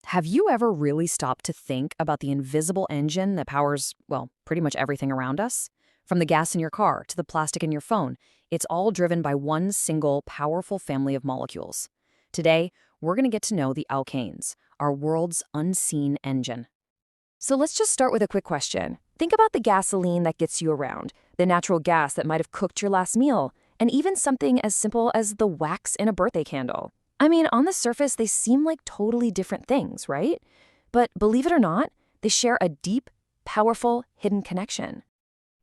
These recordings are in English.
Have you ever really stopped to think about the invisible engine that powers, well, pretty much everything around us? From the gas in your car to the plastic in your phone, it's all driven by one single powerful family of molecules. Today, we're going to get to know the alkanes, our world's unseen engine. So let's just start with a quick question. Think about the gasoline that gets you around, the natural gas that might have cooked your last meal, and even something as simple as the wax in a birthday candle. I mean, on the surface, they seem like totally different things, right? But believe it or not, they share a deep, powerful, hidden connection.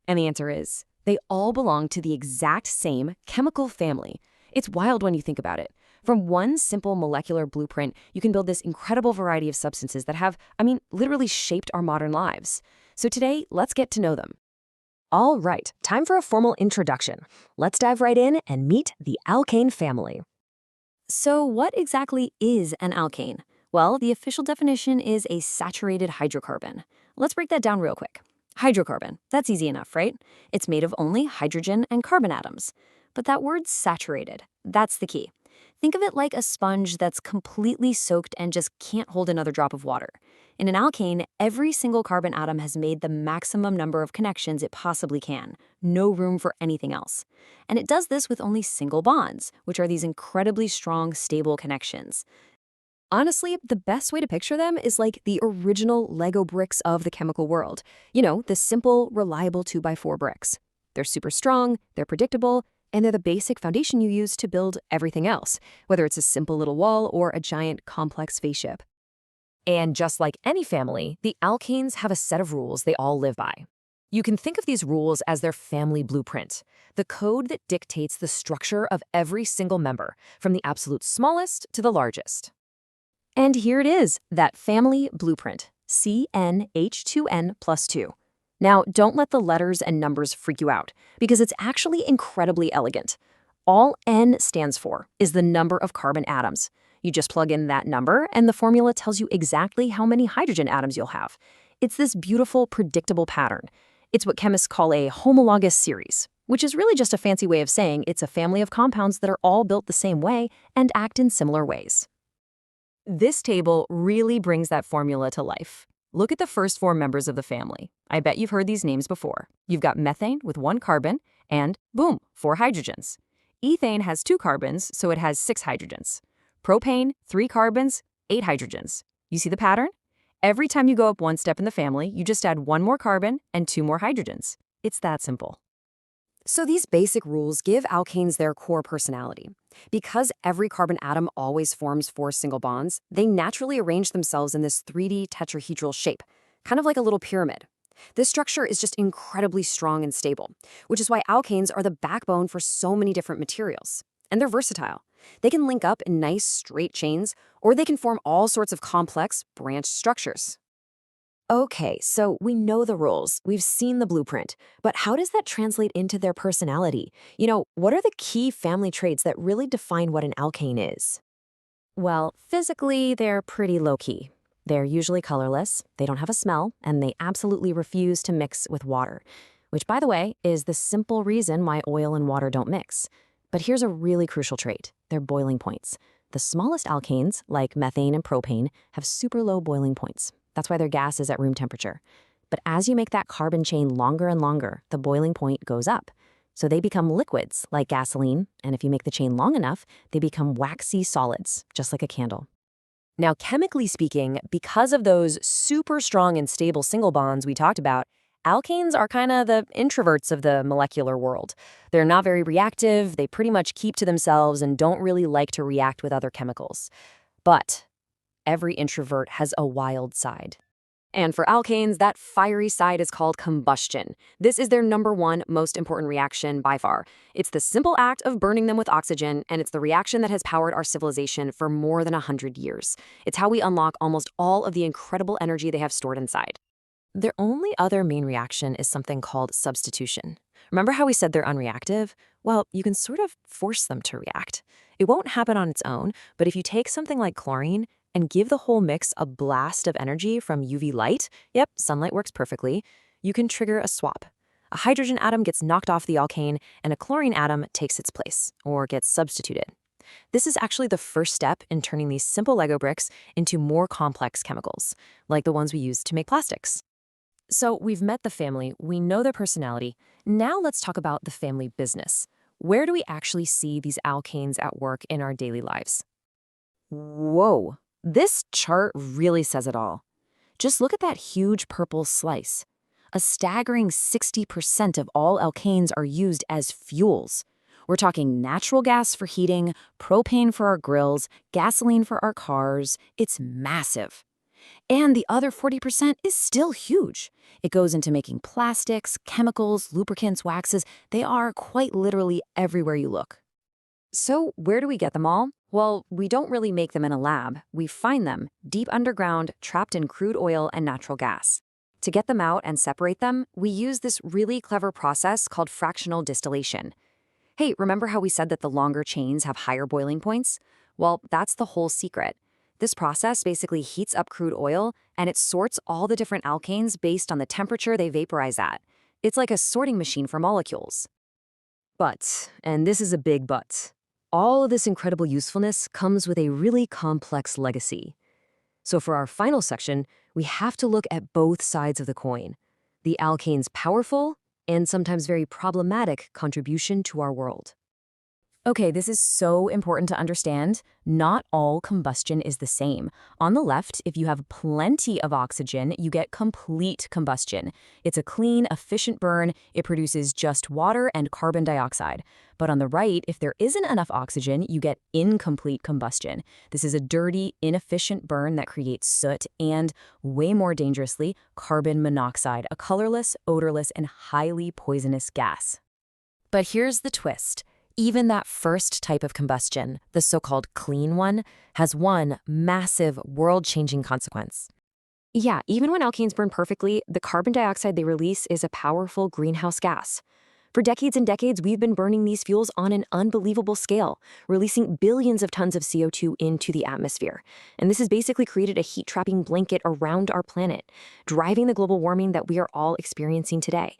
And the answer is, they all belong to the exact same chemical family. It's wild when you think about it. From one simple molecular blueprint, you can build this incredible variety of substances that have, literally shaped our modern lives. So today, let's get to know them. All right, time for a formal introduction. Let's dive right in and meet the alkane family. So what exactly is an alkane? Well, the official definition is a saturated hydrocarbon. Let's break that down real quick. Hydrocarbon, that's easy enough, right? It's made of only hydrogen and carbon atoms. But that word saturated, that's the key. Think of it like a sponge that's completely soaked and just can't hold another drop of water. In an alkane, every single carbon atom has made the maximum number of connections it possibly can. No room for anything else. And it does this with only single bonds, which are these incredibly strong, stable connections. Honestly, the best way to picture them is like the original Lego bricks of the chemical world. You know, the simple, reliable 2x4 bricks. They're super strong, they're predictable, and they're the basic foundation you use to build everything else, whether it's a simple little wall or a giant, complex spaceship. And just like any family, the alkanes have a set of rules they all live by. You can think of these rules as their family blueprint, the code that dictates the structure of every single member, from the absolute smallest to the largest. And here it is, that family blueprint, CN H2N+2. Now, don't let the letters and numbers freak you out, because it's actually incredibly elegant. All N stands for is the number of carbon atoms. You just plug in that number, and the formula tells you exactly how many hydrogen atoms you'll have. It's this beautiful, predictable pattern. It's what chemists call a homologous series, which is really just a fancy way of saying it's a family of compounds that are all built the same way and act in similar ways. This table really brings that formula to life. Look at the first four members of the family. I bet you've heard these names before. You've got methane with 1 carbon, and boom, 4 hydrogens. Ethane has 2 carbons, so it has 6 hydrogens. Propane, 3 carbons, 8 hydrogens. You see the pattern? Every time you go up one step in the family, you just add 1 more carbon and 2 more hydrogens. It's that simple. So these basic rules give alkanes their core personality. Because every carbon atom always forms 4 single bonds, they naturally arrange themselves in this 3D tetrahedral shape, kind of like a little pyramid. This structure is just incredibly strong and stable, which is why alkanes are the backbone for so many different materials. And they're versatile. They can link up in nice, straight chains, or they can form all sorts of complex, branched structures. Okay, so we know the rules, we've seen the blueprint, but how does that translate into their personality? What are the key family traits that really define what an alkane is? Well, physically, they're pretty low-key. They're usually colorless, they don't have a smell, and they absolutely refuse to mix with water, which, by the way, is the simple reason why oil and water don't mix. But here's a really crucial trait, their boiling points. The smallest alkanes, like methane and propane, have super low boiling points. That's why their gas is at room temperature. But as you make that carbon chain longer and longer, the boiling point goes up. So they become liquids, like gasoline, and if you make the chain long enough, they become waxy solids, just like a candle. Now, chemically speaking, because of those super strong and stable single bonds we talked about, alkanes are kind of the introverts of the molecular world. They're not very reactive, they pretty much keep to themselves and don't really like to react with other chemicals. But every introvert has a wild side. And for alkanes, that fiery side is called combustion. This is their number one most important reaction by far. It's the simple act of burning them with oxygen, and it's the reaction that has powered our civilization for more than 100 years. It's how we unlock almost all of the incredible energy they have stored inside. Their only other main reaction is something called substitution. Remember how we said they're unreactive? Well, you can sort of force them to react. It won't happen on its own, but if you take something like chlorine and give the whole mix a blast of energy from UV light, yep, sunlight works perfectly, you can trigger a swap. A hydrogen atom gets knocked off the alkane, and a chlorine atom takes its place, or gets substituted. This is actually the first step in turning these simple Lego bricks into more complex chemicals, like the ones we use to make plastics. So we've met the family, we know their personality. Now let's talk about the family business. Where do we actually see these alkanes at work in our daily lives? Whoa, this chart really says it all. Just look at that huge purple slice. A staggering 60% of all alkanes are used as fuels. We're talking natural gas for heating, propane for our grills, gasoline for our cars. It's massive. And the other 40% is still huge. It goes into making plastics, chemicals, lubricants, waxes. They are quite literally everywhere you look. So where do we get them all? Well, we don't really make them in a lab. We find them deep underground, trapped in crude oil and natural gas. To get them out and separate them, we use this really clever process called fractional distillation. Hey, remember how we said that the longer chains have higher boiling points? Well, that's the whole secret. This process basically heats up crude oil, and it sorts all the different alkanes based on the temperature they vaporize at. It's like a sorting machine for molecules. But, and this is a big but, all of this incredible usefulness comes with a really complex legacy. So for our final section, we have to look at both sides of the coin. The alkane's powerful and sometimes very problematic contribution to our world. Okay, this is so important to understand. Not all combustion is the same. On the left, if you have plenty of oxygen, you get complete combustion. It's a clean, efficient burn. It produces just water and carbon dioxide. But on the right, if there isn't enough oxygen, you get incomplete combustion. This is a dirty, inefficient burn that creates soot and, way more dangerously, carbon monoxide, a colorless, odorless, and highly poisonous gas. But here's the twist. Even that first type of combustion, the so-called clean one, has one massive, world-changing consequence. Yeah, even when alkanes burn perfectly, the carbon dioxide they release is a powerful greenhouse gas. For decades and decades, we've been burning these fuels on an unbelievable scale, releasing billions of tons of CO2 into the atmosphere. And this has basically created a heat-trapping blanket around our planet, driving the global warming that we are all experiencing today.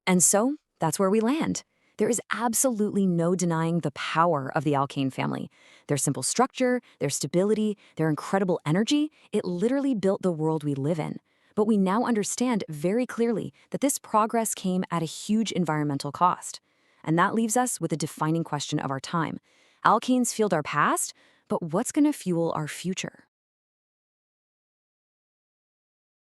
And so, that's where we land. There is absolutely no denying the power of the alkane family. Their simple structure, their stability, their incredible energy, it literally built the world we live in. But we now understand very clearly that this progress came at a huge environmental cost. And that leaves us with a defining question of our time. Alkanes fueled our past, but what's going to fuel our future?